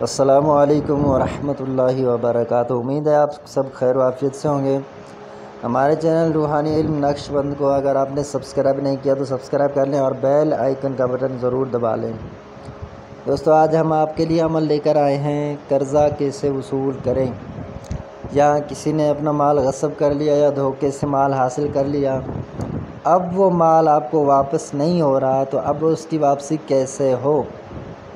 السلام علیکم ورحمۃ اللہ وبرکاتہ۔ امید ہے آپ سب خیر و عافیت سے ہوں گے۔ ہمارے چینل روحانی علم نقش بند کو اگر آپ نے سبسکرائب نہیں کیا تو سبسکرائب کر لیں اور بیل آئیکن کا بٹن ضرور دبا لیں۔ دوستو، آج ہم آپ کے لیے عمل لے کر آئے ہیں، قرضہ کیسے وصول کریں۔ یا کسی نے اپنا مال غصب کر لیا یا دھوکے سے مال حاصل کر لیا، اب وہ مال آپ کو واپس نہیں ہو رہا، تو اب اس کی واپسی کیسے ہو۔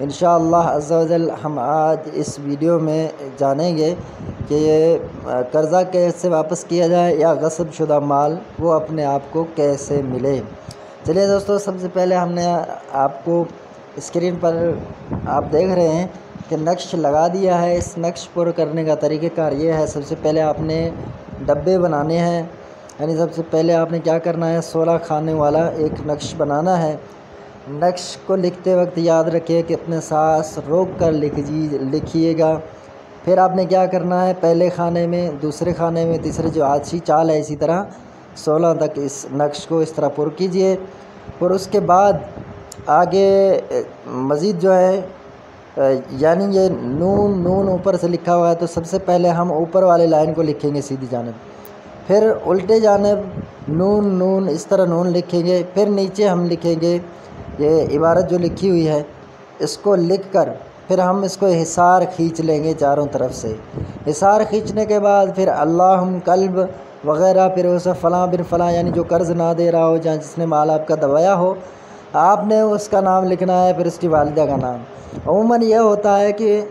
انشاءاللہ عز و جل ہم آج اس ویڈیو میں جانیں گے کہ یہ قرضہ کیسے واپس کیا جائے یا غصب شدہ مال وہ اپنے آپ کو کیسے ملے۔ چلیے دوستو، سب سے پہلے ہم نے آپ کو اسکرین پر آپ دیکھ رہے ہیں کہ نقش لگا دیا ہے۔ اس نقش پر کرنے کا طریقہ کار یہ ہے، سب سے پہلے آپ نے ڈبے بنانے ہیں، یعنی سب سے پہلے آپ نے کیا کرنا ہے، 16 خانے والا ایک نقش بنانا ہے۔ نقش کو لکھتے وقت یاد رکھیے کہ اپنے سانس روک کر لکھیے گا۔ پھر آپ نے کیا کرنا ہے، پہلے خانے میں، دوسرے خانے میں، تیسرے جو آچھی چال ہے، اسی طرح 16 تک اس نقش کو اس طرح پر کیجئے۔ اور اس کے بعد آگے مزید جو ہے، یعنی یہ نون اوپر سے لکھا ہوا ہے، تو سب سے پہلے ہم اوپر والے لائن کو لکھیں گے سیدھی جانب، پھر الٹے جانب نون اس طرح نون لکھیں گے، پھر نیچے ہم لکھیں گے یہ عبارت جو لکھی ہوئی ہے، اس کو لکھ کر پھر ہم اس کو حصار کھینچ لیں گے چاروں طرف سے۔ حصار کھینچنے کے بعد پھر اللہم قلب وغیرہ، پھر اسے فلاں بن فلاں، یعنی جو قرض نہ دے رہا ہو، جہاں جس نے مال آپ کا دبایا ہو، آپ نے اس کا نام لکھنا ہے، پھر اس کی والدہ کا نام۔ عموماً یہ ہوتا ہے کہ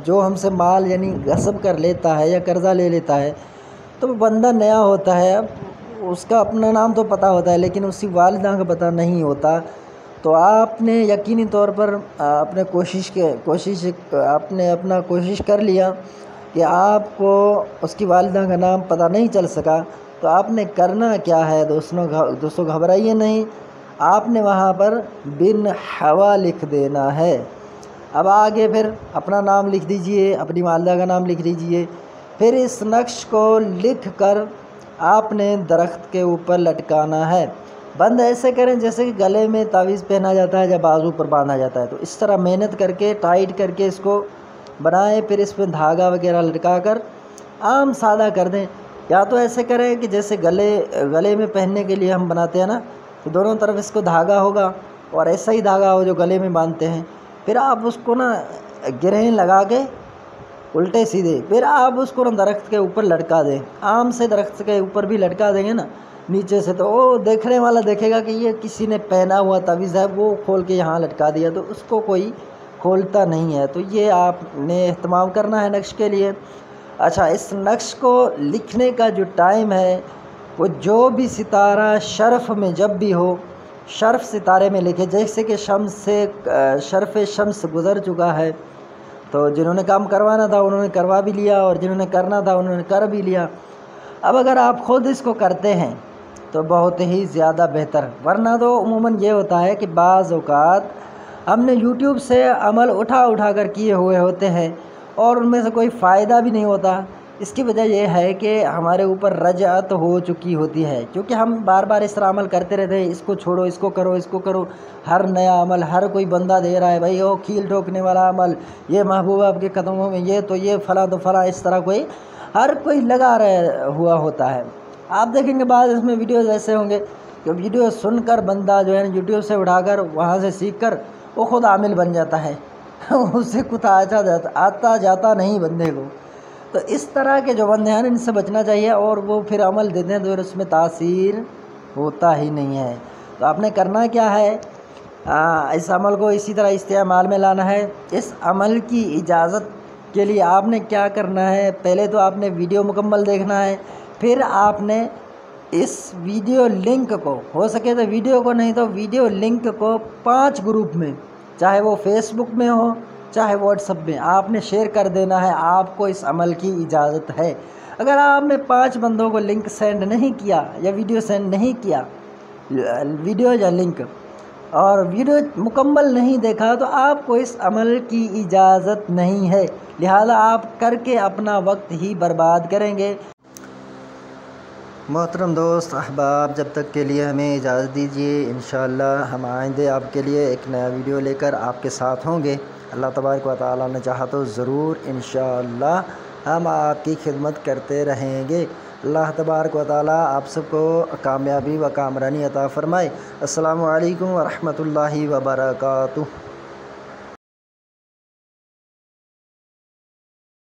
جو ہم سے مال یعنی غصب کر لیتا ہے یا قرضہ لے لیتا ہے، تو وہ بندہ نیا ہوتا ہے، اب اس کا اپنا نام تو پتہ ہوتا ہے لیکن اس کی والدہ کا پتہ نہیں ہوتا، تو آپ نے یقینی طور پر اپنا کوشش کر لیا کہ آپ کو اس کی والدہ کا نام پتہ نہیں چل سکا، تو آپ نے کرنا کیا ہے دوستو، گھبرائیے نہیں، آپ نے وہاں پر بن حوا لکھ دینا ہے۔ اب آگے پھر اپنا نام لکھ دیجئے، اپنی والدہ کا نام لکھ دیجئے، پھر اس نقش کو لکھ کر آپ نے درخت کے اوپر لٹکانا ہے۔ بند ایسے کریں جیسے کہ گلے میں تعویذ پہنا جاتا ہے یا بازو پر باندھا جاتا ہے، تو اس طرح محنت کر کے ٹائٹ کر کے اس کو بنائیں، پھر اس پہ دھاگا وغیرہ لٹکا کر عام سادہ کر دیں، یا تو ایسے کریں کہ جیسے گلے میں پہننے کے لیے ہم بناتے ہیں نا، تو دونوں طرف اس کو دھاگا ہوگا اور ایسا ہی دھاگا ہو جو گلے میں باندھتے ہیں، پھر آپ اس کو گرہیں لگا کے الٹے سیدھے، پھر آپ اس کو درخت کے اوپر لٹکا دیں۔ عام سے درخت کے اوپر بھی لٹکا دیں گے نا نیچے سے، تو وہ دیکھنے والا دیکھے گا کہ یہ کسی نے پہنا ہوا تعویذ ہے، وہ کھول کے یہاں لٹکا دیا، تو اس کو کوئی کھولتا نہیں ہے۔ تو یہ آپ نے اہتمام کرنا ہے نقش کے لیے۔ اچھا، اس نقش کو لکھنے کا جو ٹائم ہے، وہ جو بھی ستارہ شرف میں جب بھی ہو، شرف ستارے میں لکھے، جیسے کہ شرف شمس گزر چکا ہے، تو جنہوں نے کام کروانا تھا انہوں نے کروا بھی لیا، اور جنہوں نے کرنا تھا انہوں نے کر بھی لیا۔ اب اگر آپ خود اس کو کرتے ہیں تو بہت ہی زیادہ بہتر، ورنہ تو عموماً یہ ہوتا ہے کہ بعض اوقات ہم نے یوٹیوب سے عمل اٹھا کر کیے ہوئے ہوتے ہیں اور ان میں سے کوئی فائدہ بھی نہیں ہوتا۔ اس کی وجہ یہ ہے کہ ہمارے اوپر رجعت ہو چکی ہوتی ہے، کیونکہ ہم بار بار اس طرح عمل کرتے رہتے ہیں، اس کو چھوڑو، اس کو کرو، اس کو کرو، ہر نیا عمل ہر کوئی بندہ دے رہا ہے، بھائی وہ کھیل ٹھوکنے والا عمل، یہ محبوب آپ کے قدموں میں، یہ تو یہ فلاں تو فلاں، اس طرح ہر کوئی لگا ہوا ہوتا ہے۔ آپ دیکھیں گے بعض اس میں ویڈیوز ایسے ہوں گے کہ ویڈیو سن کر بندہ جو ہے یوٹیوب سے اٹھا کر وہاں سے سیکھ کر وہ خود عامل بن جاتا ہے، اسے کچھ آتا جاتا نہیں بندے کو۔ تو اس طرح کے جو بندے ہیں ان سے بچنا چاہیے، اور وہ پھر عمل دیتے ہیں تو پھر اس میں تاثیر ہوتا ہی نہیں ہے۔ تو آپ نے کرنا کیا ہے، اس عمل کو اسی طرح استعمال میں لانا ہے۔ اس عمل کی اجازت کے لیے آپ نے کیا کرنا ہے، پہلے تو آپ نے ویڈیو مکمل دیکھنا ہے، پھر آپ نے اس ویڈیو لنک کو، ہو سکے تو ویڈیو کو نہیں تو ویڈیو لنک کو 5 گروپ میں، چاہے وہ فیس بک میں ہو چاہے واٹس ایپ میں، آپ نے شیئر کر دینا ہے۔ آپ کو اس عمل کی اجازت ہے۔ اگر آپ نے 5 بندوں کو لنک سینڈ نہیں کیا یا ویڈیو سینڈ نہیں کیا، ویڈیو یا لنک، اور ویڈیو مکمل نہیں دیکھا، تو آپ کو اس عمل کی اجازت نہیں ہے، لہذا آپ کر کے اپنا وقت ہی برباد کریں گے۔ محترم دوست احباب، جب تک کے لیے ہمیں اجازت دیجیے، انشاءاللہ ہم آئندہ آپ کے لیے ایک نیا ویڈیو لے کر آپ کے ساتھ ہوں گے۔ اللہ تبارک و تعالیٰ نے چاہا تو ضرور انشاءاللہ ہم آپ کی خدمت کرتے رہیں گے۔ اللہ تبارک و تعالیٰ آپ سب کو کامیابی و کامرانی عطا فرمائے۔ السلام علیکم ورحمۃ اللہ وبرکاتہ۔